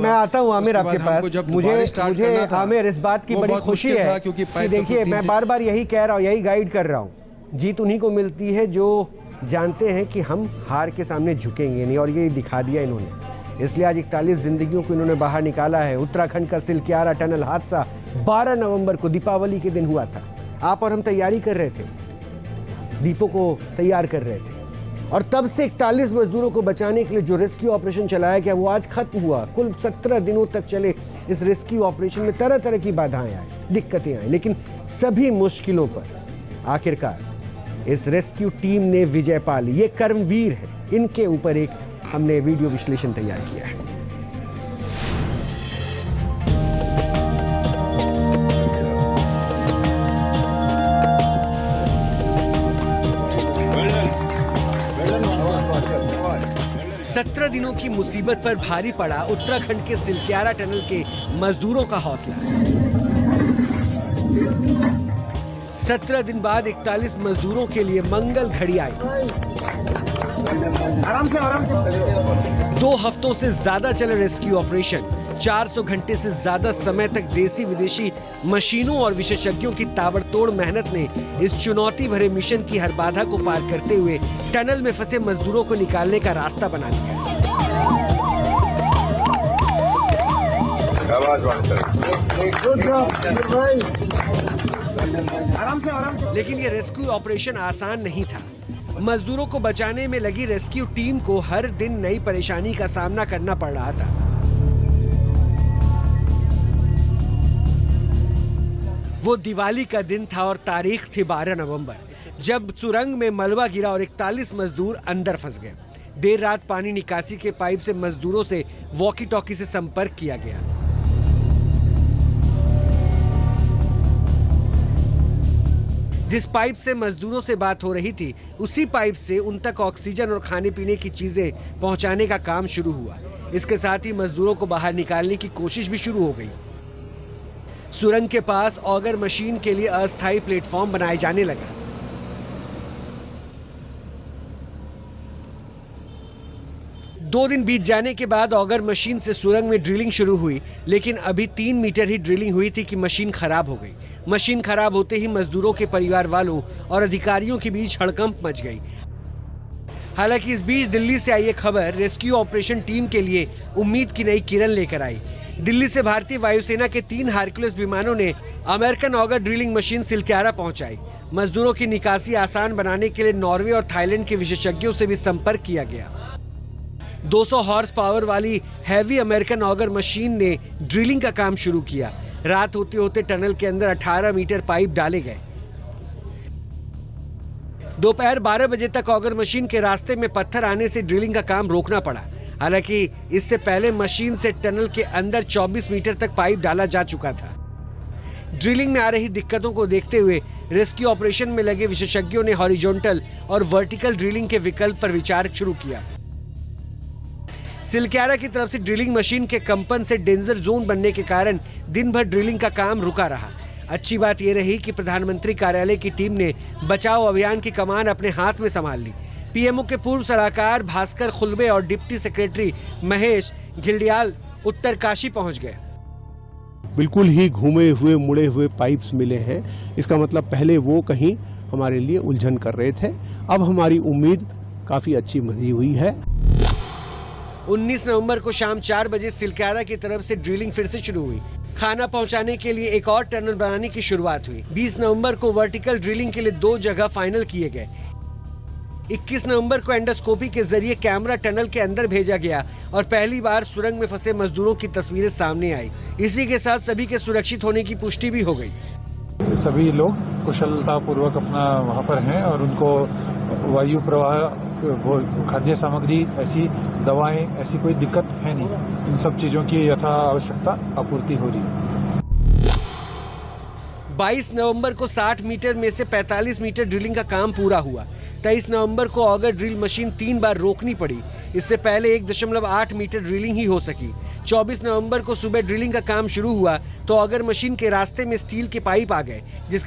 मैं आता हूँ आमिर आपके पास। मुझे आमिर इस बात की बड़ी खुशी है कि देखिए मैं बार बार यही कह रहा हूँ, यही गाइड कर रहा हूँ, जीत उन्हीं को मिलती है जो जानते हैं कि हम हार के सामने झुकेंगे नहीं, और ये दिखा दिया इन्होंने। इसलिए आज 41 जिंदगियों को इन्होंने बाहर निकाला है। उत्तराखंड का सिलक्यारा टनल हादसा 12 नवंबर को दीपावली के दिन हुआ था। आप और हम तैयारी कर रहे थे, दीपों को तैयार कर रहे थे, और तब से 41 मजदूरों को बचाने के लिए जो रेस्क्यू ऑपरेशन चलाया गया वो आज खत्म हुआ। कुल 17 दिनों तक चले इस रेस्क्यू ऑपरेशन में तरह तरह की बाधाएं आई, दिक्कतें आई, लेकिन सभी मुश्किलों पर आखिरकार इस रेस्क्यू टीम ने विजय पा ली। ये कर्मवीर है, इनके ऊपर एक हमने वीडियो विश्लेषण तैयार किया है। सत्रह दिनों की मुसीबत पर भारी पड़ा उत्तराखंड के सिलक्यारा टनल के मजदूरों का हौसला। 17 दिन बाद 41 मजदूरों के लिए मंगल घड़ी आई। आराम से 2 हफ्तों से ज्यादा चले रेस्क्यू ऑपरेशन, 400 घंटे से ज्यादा समय तक देसी विदेशी मशीनों और विशेषज्ञों की ताबड़तोड़ मेहनत ने इस चुनौती भरे मिशन की हर बाधा को पार करते हुए टनल में फंसे मजदूरों को निकालने का रास्ता बना लिया। लेकिन ये रेस्क्यू ऑपरेशन आसान नहीं था। मजदूरों को बचाने में लगी रेस्क्यू टीम को हर दिन नई परेशानी का सामना करना पड़ रहा था। वो दिवाली का दिन था और तारीख थी 12 नवंबर, जब सुरंग में मलबा गिरा और 41 मजदूर अंदर फंस गए। देर रात पानी निकासी के पाइप से मजदूरों से वॉकी टॉकी से संपर्क किया गया। जिस पाइप से मजदूरों से बात हो रही थी, उसी पाइप से उन तक ऑक्सीजन और खाने पीने की चीजें पहुंचाने का काम शुरू हुआ। इसके साथ ही मजदूरों को बाहर निकालने की कोशिश भी शुरू हो गई। सुरंग के पास ऑगर मशीन के लिए अस्थायी प्लेटफॉर्म बनाए जाने लगा। दो दिन बीत जाने के बाद ऑगर मशीन से सुरंग में ड्रिलिंग शुरू हुई, लेकिन अभी 3 मीटर ही ड्रिलिंग हुई थी कि मशीन खराब हो गई। मशीन खराब होते ही मजदूरों के परिवार वालों और अधिकारियों के बीच हड़कंप मच गई। हालांकि इस बीच दिल्ली से आई ये खबर रेस्क्यू ऑपरेशन टीम के लिए उम्मीद की नई किरण लेकर आई। दिल्ली से भारतीय वायुसेना के 3 हार्कुलस विमानों ने American auger drilling machine Silkyara पहुंचाई। मजदूरों की निकासी आसान बनाने के लिए नॉर्वे और थाईलैंड के विशेषज्ञों से भी संपर्क किया गया। 200 हॉर्स पावर वाली हैवी अमेरिकन ऑगर मशीन ने ड्रिलिंग का काम शुरू किया। रात होते होते टनल के अंदर 18 मीटर पाइप डाले गए। दोपहर 12 बजे तक ऑगर मशीन के रास्ते में पत्थर आने से ड्रिलिंग का काम रोकना पड़ा। हालांकि इससे पहले मशीन से टनल के अंदर 24 मीटर तक पाइप डाला जा चुका था। ड्रिलिंग में आ रही दिक्कतों को देखते हुए रेस्क्यू ऑपरेशन में लगे विशेषज्ञों ने हॉरिजॉन्टल और वर्टिकल ड्रिलिंग के विकल्प पर विचार शुरू किया। सिलक्यारा की तरफ से ड्रिलिंग मशीन के कंपन से डेंजर जोन बनने के कारण दिन भर ड्रिलिंग का काम रुका रहा। अच्छी बात यह रही कि प्रधानमंत्री कार्यालय की टीम ने बचाव अभियान की कमान अपने हाथ में संभाल ली। पीएमओ के पूर्व सलाहकार भास्कर खुलबे और डिप्टी सेक्रेटरी महेश घिल्डियाल उत्तरकाशी पहुंच गए। बिल्कुल ही घूमे हुए मुड़े हुए पाइप्स मिले हैं। इसका मतलब पहले वो कहीं हमारे लिए उलझन कर रहे थे। अब हमारी उम्मीद काफी अच्छी बनी हुई है। 19 नवंबर को शाम 4 बजे सिलक्यारा की तरफ से ड्रिलिंग फिर से शुरू हुई। खाना पहुंचाने के लिए एक और टनल बनाने की शुरुआत हुई। 20 नवंबर को वर्टिकल ड्रिलिंग के लिए 2 जगह फाइनल किए गए। 21 नवंबर को एंडोस्कोपी के जरिए कैमरा टनल के अंदर भेजा गया और पहली बार सुरंग में फंसे मजदूरों की तस्वीरें सामने आई। इसी के साथ सभी के सुरक्षित होने की पुष्टि भी हो गई। सभी लोग कुशलतापूर्वक अपना वहाँ पर हैं और उनको वायु प्रवाह, खाद्य सामग्री, ऐसी दवाएं, ऐसी कोई दिक्कत है नहीं। इन सब चीजों की यथा आवश्यकता आपूर्ति हो रही है। 22 नवंबर को 60 मीटर में से 45 मीटर ड्रिलिंग का काम पूरा हुआ। 23 नवंबर को ऑगर ड्रिल मशीन 3 बार रोकनी पड़ी। इससे पहले 1.8 मीटर ड्रिलिंग ही हो सकी। 24 नवंबर को सुबह ड्रिलिंग का काम शुरू हुआ तो ऑगर मशीन के रास्ते में स्टील के पाइप आ गए, जिसके